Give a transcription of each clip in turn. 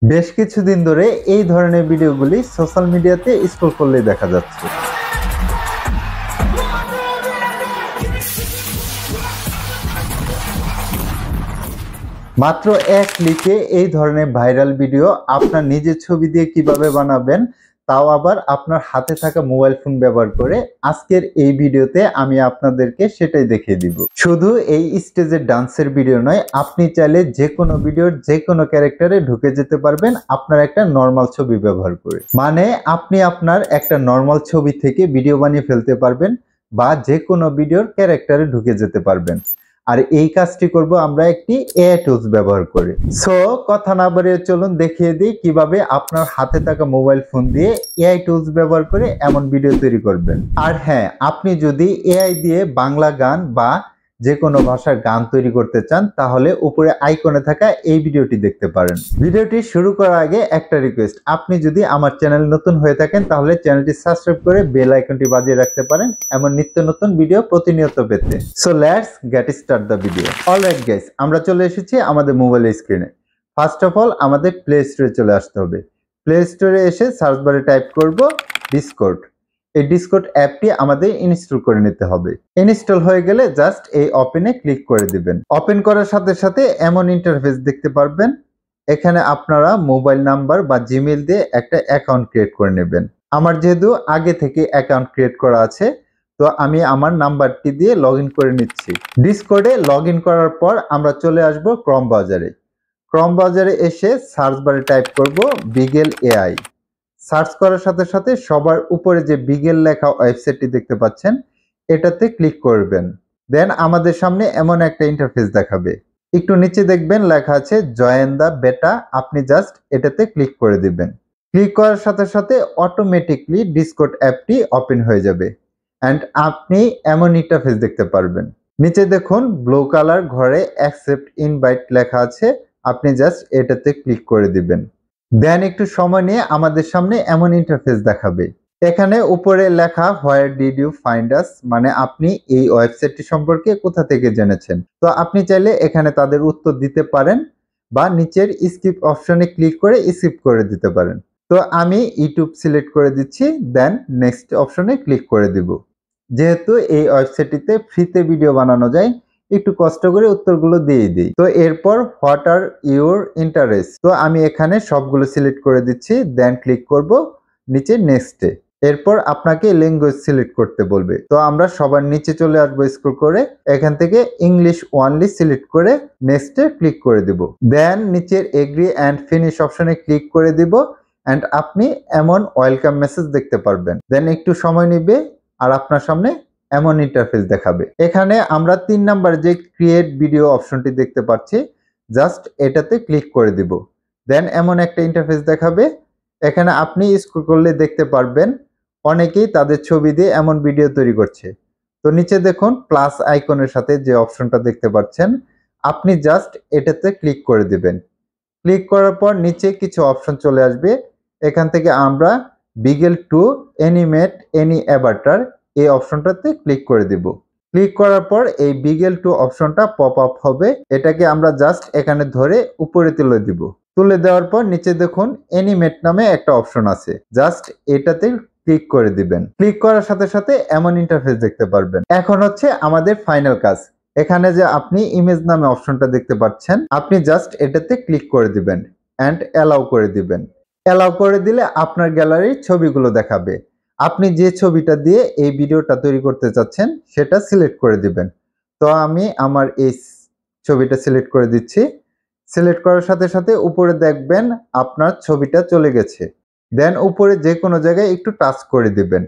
বেশ কিছুদিন ধরে এই ধরনের ভিডিওগুলি সোশ্যাল মিডিয়াতে স্ক্রল করলে দেখা যাচ্ছে। মাত্র এক ক্লিকে এই ধরনের ভাইরাল ভিডিও আপনার নিজের ছবি দিয়ে কিভাবে বানাবেন, তাও আবার আপনার হাতে থাকা মোবাইল ফোন ব্যবহার করে। আজকের এই ভিডিওতে আমি আপনাদেরকে সেটাই দেখিয়ে দিব। শুধু এই স্টেজের ডান্সের ভিডিও নয়, আপনি চাইলে যে কোনো ভিডিওর যে কোনো ক্যারেক্টারে ঢুকে যেতে পারবেন আপনার একটা নর্মাল ছবি ব্যবহার করে। মানে আপনি আপনার একটা নর্মাল ছবি থেকে ভিডিও বানিয়ে ফেলতে পারবেন বা যে কোনো ভিডিওর ক্যারেক্টারে ঢুকে যেতে পারবেন। আর এই কাজটি করব আমরা একটি এআই টুলস ব্যবহার করে। সো কথা না বাড়িয়ে চলুন দেখিয়ে দিই কিভাবে আপনার হাতে থাকা মোবাইল ফোন দিয়ে এআই টুলস ব্যবহার করে এমন ভিডিও তৈরি করবেন। আর হ্যাঁ, আপনি যদি এআই দিয়ে বাংলা গান বা যে কোনো ভাষার গান তৈরি করতে চান তাহলে উপরে আইকনে থাকা এই ভিডিওটি দেখতে পারেন। ভিডিওটি শুরু করার আগে একটা রিকোয়েস্ট, আপনি যদি আমার চ্যানেল নতুন হয়ে থাকেন তাহলে চ্যানেলটি সাবস্ক্রাইব করে বেল আইকনটি বাজিয়ে রাখতে পারেন এমন নিত্য নতুন ভিডিও প্রতিনিয়ত পেতে। So let's get start the video. Alright guys, আমরা চলে এসেছি আমাদের মোবাইলের স্ক্রিনে। ফার্স্ট অফ অল আমাদের প্লে স্টোরে চলে আসতে হবে। প্লে স্টোরে এসে সার্চ বারে টাইপ করব ডিসকর্ড। এই ডিসকর্ড অ্যাপটি আমাদের ইনস্টল করে নিতে হবে। ইনস্টল হয়ে গেলে জাস্ট এই ওপেনে ক্লিক করে দিবেন। ওপেন করার সাথে সাথে এমন ইন্টারফেস দেখতে পারবেন। এখানে আপনারা মোবাইল নাম্বার বা জিমেইল দিয়ে একটা অ্যাকাউন্ট ক্রিয়েট করে নেবেন। আমার যেহেতু আগে থেকে অ্যাকাউন্ট ক্রিয়েট করা আছে, তো আমি আমার নাম্বারটি দিয়ে লগইন করে নিচ্ছি। ডিসকর্ডে লগইন করার পর আমরা চলে আসব ক্রোম ব্রাউজারে। ক্রোম ব্রাউজারে এসে সার্চ বারে টাইপ করব বিগেল এআই। সার্চ করার সাথে সাথে সবার উপরে যে বিগেল লেখা ওয়েবসাইটটি দেখতে পাচ্ছেন এটাতে ক্লিক করবেন। দেন আমাদের সামনে এমন একটা ইন্টারফেস দেখাবে। একটু নিচে দেখবেন লেখা আছে জয়েন দা বেটা, আপনি জাস্ট এটাতে ক্লিক করে দিবেন। ক্লিক করার সাথে সাথে অটোমেটিকলি ডিসকর্ড অ্যাপটি ওপেন হয়ে যাবে অ্যান্ড আপনি এমন ইন্টারফেস দেখতে পারবেন। নিচে দেখুন ব্লু কালার ঘরে অ্যাকসেপ্ট ইনভাইট লেখা আছে, আপনি জাস্ট এটাতে ক্লিক করে দিবেন। দেন একটু সময় নিয়ে আমাদের সামনে এমন ইন্টারফেস দেখাবে। এখানে উপরে লেখা হোয়ার ডিড ইউ ফাইন্ড আস, মানে আপনি এই ওয়েবসাইটটি সম্পর্কে কোথা থেকে জেনেছেন। তো আপনি চাইলে এখানে তাদের উত্তর দিতে পারেন বা নিচের স্কিপ অপশনে ক্লিক করে স্কিপ করে দিতে পারেন। তো আমি ইউটিউব সিলেক্ট করে দিচ্ছি, দেন নেক্সট অপশনে ক্লিক করে দিব। যেহেতু এই ওয়েবসাইটটিতে ফ্রিতে ভিডিও বানানো যায়, একটু কষ্ট করে উত্তরগুলো দিয়ে দিই। তো এরপর হোয়াট আর ইউর ইন্টারেস্ট, তো আমি এখানে সবগুলো সিলেক্ট করে দিচ্ছি, দেন ক্লিক করব নিচে নেক্সটে। এরপর আপনাকে ল্যাঙ্গুয়েজ সিলেক্ট করতে বলবে। তো আমরা সবার নিচে চলে আসবো স্ক্রল করে, এখান থেকে ইংলিশ ওনলি সিলেক্ট করে নেক্সটে ক্লিক করে দিব। দেন নিচের এগ্রি অ্যান্ড ফিনিশ অপশনে ক্লিক করে দিব অ্যান্ড আপনি এমন ওয়েলকাম মেসেজ দেখতে পারবেন। দেন একটু সময় নেবে আর আপনার সামনে এমন ইন্টারফেস দেখাবে। এখানে আমরা 3 নাম্বার যে ক্রিয়েট ভিডিও অপশনটি দেখতে পাচ্ছি, জাস্ট এটাতে ক্লিক করে দিব। দেন এমন একটা ইন্টারফেস দেখাবে। এখানে আপনি স্ক্রল করলে দেখতে পারবেন অনেকেই তাদের ছবি দিয়ে এমন ভিডিও তৈরি করছে। তো নিচে দেখুন প্লাস আইকনের সাথে যে অপশনটা দেখতে পাচ্ছেন, আপনি জাস্ট এটাতে ক্লিক করে দিবেন। ক্লিক করার পর নিচে কিছু অপশন চলে আসবে। এখান থেকে আমরা বিগেল টু অ্যানিমেট এনি অ্যাভাটার এই অপশনটাতে ক্লিক করে দিব। ক্লিক করার পর এই বিগেল টু অপশনটা পপ আপ হবে। এটাকে আমরা জাস্ট এখানে ধরে উপরে তুলে দিব। তুলে দেওয়ার পর নিচে দেখুন অ্যানিমেট নামে একটা অপশন আছে, জাস্ট এটাতে ক্লিক করে দিবেন। ক্লিক করার সাথে সাথে এমন ইন্টারফেস দেখতে পারবেন। এখন হচ্ছে আমাদের ফাইনাল কাজ। এখানে যে আপনি ইমেজ নামে অপশনটা দেখতে পাচ্ছেন, আপনি জাস্ট এটাতে ক্লিক করে দিবেন অ্যান্ড অ্যালাউ করে দিবেন। অ্যালাউ করে দিলে আপনার গ্যালারির ছবিগুলো দেখাবে। আপনি যে ছবিটা দিয়ে এই ভিডিওটা তৈরি করতে চাচ্ছেন সেটা সিলেক্ট করে দিবেন। তো আমি আমার এই ছবিটা সিলেক্ট করে দিচ্ছি। সিলেক্ট করার সাথে সাথে উপরে দেখবেন আপনার ছবিটা চলে গেছে। দেন উপরে যে কোনো জায়গায় একটু টাচ করে দিবেন।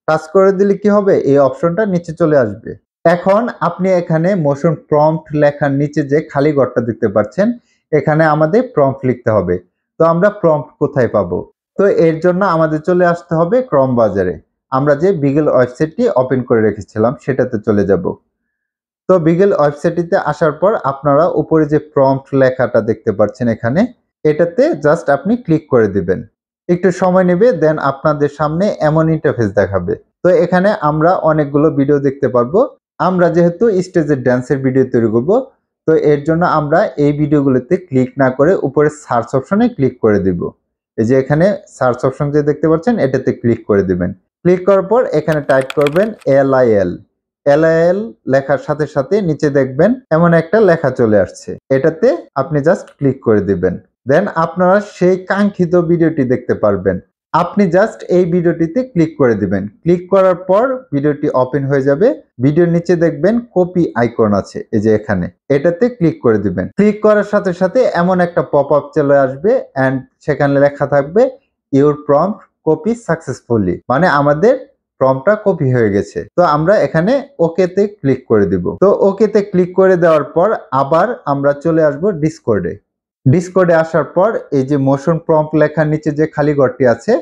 টাচ করে দিলে কি হবে, এই অপশনটা নিচে চলে আসবে। এখন আপনি এখানে মোশন প্রম্পট লেখার নিচে যে খালি ঘরটা দেখতে পাচ্ছেন, এখানে আমাদের প্রম্পট লিখতে হবে। তো আমরা প্রম্পট কোথায় পাবো? তো এর জন্য আমাদের চলে আসতে হবে ক্রোম ব্রাউজারে। আমরা যে বিগেল ওয়েবসাইটটি ওপেন করে রেখেছিলাম সেটাতে চলে যাব। তো বিগেল ওয়েবসাইটটিতে আসার পর আপনারা উপরে যে প্রম্পট লেখাটা দেখতে পাচ্ছেন এখানে, এটাতে জাস্ট আপনি ক্লিক করে দিবেন। একটু সময় নেবে, দেন আপনাদের সামনে এমন ইন্টারফেস দেখাবে। তো এখানে আমরা অনেকগুলো ভিডিও দেখতে পারবো। আমরা যেহেতু স্টেজের ড্যান্সের ভিডিও তৈরি করব, তো এর জন্য আমরা এই ভিডিওগুলোতে ক্লিক না করে উপরে সার্চ অপশনে ক্লিক করে দিব। এই যে এখানে সার্চ অপশন যে দেখতে পাচ্ছেন এটাতে ক্লিক করে দিবেন। ক্লিক করার পর এখানে টাইপ করবেন LIL। LIL লেখার সাথে সাথে নিচে দেখবেন এমন একটা লেখা চলে আসছে, এটাতে আপনি জাস্ট ক্লিক করে দিবেন। দেন আপনারা সেই কাঙ্ক্ষিত ভিডিওটি দেখতে পারবেন। আপনি জাস্ট এই ভিডিওটিতে ক্লিক করে দিবেন। ক্লিক করার পর ভিডিওটি ওপেন হয়ে যাবে। ভিডিওর নিচে দেখবেন কপি আইকন আছে, এই যে এখানে, এটাতে ক্লিক করে দিবেন। ক্লিক করার সাথে সাথে এমন একটা পপআপ চলে আসবে এন্ড সেখানে লেখা থাকবে ইউর প্রম্পট কপি সাকসেসফুলি, মানে আমাদের প্রম্পটটা কপি হয়ে গেছে। তো আমরা এখানে ওকেতে ক্লিক করে দিব। তো ওকেতে ক্লিক করে দেওয়ার পর আবার আমরা চলে আসব ডিসকর্ডে। ডিসকর্ডে আসার পর এই যে মোশন প্রম্পট লেখার নিচে যে খালি ঘরটি আছে,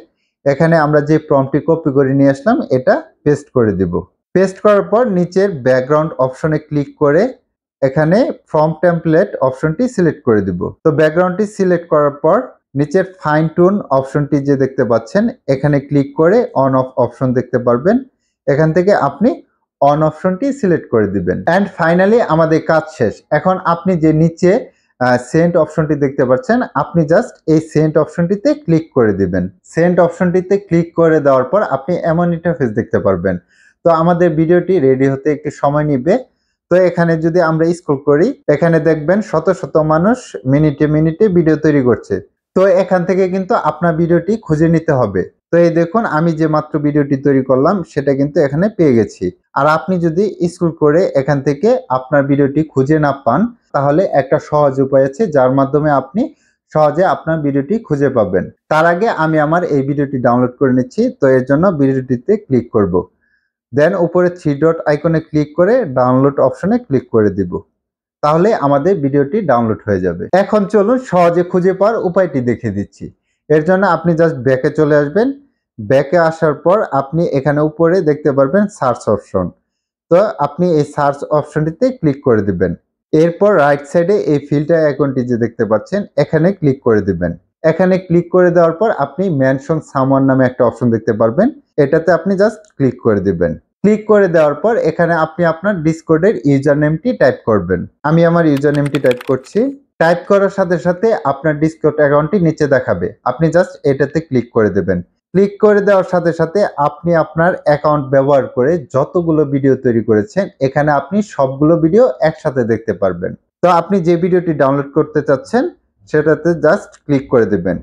এখানে আমরা যে প্রম্পটটি কপি করে নিয়ে আসলাম এটা পেস্ট করে দিব। পেস্ট করার পর নিচের ব্যাকগ্রাউন্ড অপশনে ক্লিক করে এখানে ফর্ম টেমপ্লেট অপশনটি সিলেক্ট করে দিব। তো ব্যাকগ্রাউন্ডটি সিলেক্ট করার পর নিচের ফাইন টুন অপশনটি যে দেখতে পাচ্ছেন এখানে ক্লিক করে অন অফ অপশন দেখতে পারবেন। এখান থেকে আপনি অন অপশনটি সিলেক্ট করে দিবেন। এন্ড ফাইনালি আমাদের কাজ শেষ। এখন আপনি যে নিচে সেন্ড অপশনটি দেখতে পাচ্ছেন, আপনি জাস্ট এই সেন্ড অপশনটিতে ক্লিক করে দিবেন। সেন্ড অপশনটিতে ক্লিক করে দেওয়ার পর আপনি এমন ইন্টারফেস দেখতে পারবেন। তো আমাদের ভিডিওটি রেডি হতে একটু সময় নেবে। তো এখানে যদি আমরা স্ক্রল করি, এখানে দেখবেন শত শত মানুষ মিনিটে মিনিটে ভিডিও তৈরি করছে। তো এখান থেকে কিন্তু আপনার ভিডিওটি খুঁজে নিতে হবে। তো এই দেখুন আমি যে মাত্র ভিডিওটি তৈরি করলাম সেটা কিন্তু এখানে পেয়ে গেছি। আর আপনি যদি স্ক্রল করে এখান থেকে আপনার ভিডিওটি খুঁজে না পান, তাহলে একটা সহজ উপায় আছে যার মাধ্যমে আপনি সহজে আপনার ভিডিওটি খুঁজে পাবেন। তার আগে আমি আমার এই ভিডিওটি ডাউনলোড করে নিচ্ছি। তো এর জন্য ভিডিওটিতে ক্লিক করব। দেন উপরে 3 ডট আইকনে ক্লিক করে ডাউনলোড অপশনে ক্লিক করে দিব। তাহলে আমাদের ভিডিওটি ডাউনলোড হয়ে যাবে। এখন চলুন সহজে খুঁজে পাওয়ার উপায়টি দেখিয়ে দিচ্ছি। এর জন্য আপনি জাস্ট ব্যাকে চলে আসবেন। ব্যাকে আসার পর আপনি এখানে উপরে দেখতে পারবেন সার্চ অপশন। তো আপনি এই সার্চ অপশনটিতে ক্লিক করে দিবেন। এরপর রাইট সাইডে এই ফিল্টার আইকনটি যে দেখতে পাচ্ছেন এখানে ক্লিক করে দিবেন। এখানে ক্লিক করে দেওয়ার পর আপনি মেনশন সামওয়ান নামে একটা অপশন দেখতে পারবেন, এটাতে আপনি জাস্ট ক্লিক করে দিবেন। ক্লিক করে দেওয়ার পর এখানে আপনি আপনার ডিসকর্ডের ইউজার নেমটি টাইপ করবেন। আমি আমার ইউজার নেমটি টাইপ করছি। টাইপ করার সাথে সাথে আপনার ডিসকর্ড অ্যাকাউন্টটি নিচে দেখাবে, আপনি জাস্ট এটাতে ক্লিক করে দেবেন। ক্লিক করে দেওয়ার সাথে সাথে আপনি আপনার অ্যাকাউন্ট ব্যবহার করে যতগুলো ভিডিও তৈরি করেছেন এখানে আপনি সবগুলো ভিডিও একসাথে দেখতে পারবেন। তো আপনি যে ভিডিওটি ডাউনলোড করতে চাচ্ছেন সেটাতে জাস্ট ক্লিক করে দেবেন।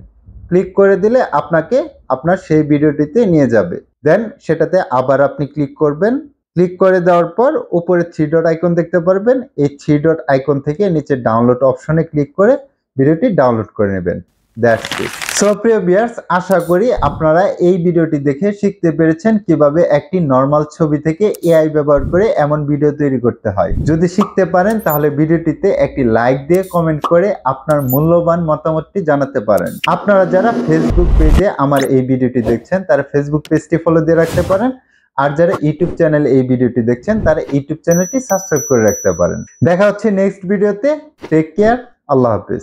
ক্লিক করে দিলে আপনাকে আপনার সেই ভিডিওটিতে নিয়ে যাবে। দেন সেটাতে আবার আপনি ক্লিক করবেন। ক্লিক করে দেওয়ার পর উপরে 3 ডট আইকন দেখতে পারবেন। এই 3 ডট আইকন থেকে নিচে ডাউনলোড অপশনে ক্লিক করে ভিডিওটি ডাউনলোড করে নেবেন। That's it. সো প্রিয় ভিউয়ার্স, আশা করি আপনারা এই ভিডিওটি দেখে শিখতে পেরেছেন কিভাবে একটি নরমাল ছবি থেকে এআই ব্যবহার করে এমন ভিডিও তৈরি করতে হয়। যদি শিখতে পারেন তাহলে ভিডিওটিতে একটি লাইক দিয়ে কমেন্ট করে আপনার মূল্যবান মতামতটি জানাতে পারেন। আপনারা যারা ফেসবুক পেজে আমার এই ভিডিওটি দেখছেন তারা ফেসবুক পেজটি ফলো দিয়ে রাখতে পারেন। আর যারা ইউটিউব চ্যানেলে এই ভিডিওটি দেখছেন তারা ইউটিউব চ্যানেলটি সাবস্ক্রাইব করে রাখতে পারেন। দেখা হচ্ছে নেক্সট ভিডিওতে। Take care. আল্লাহ হাফেজ।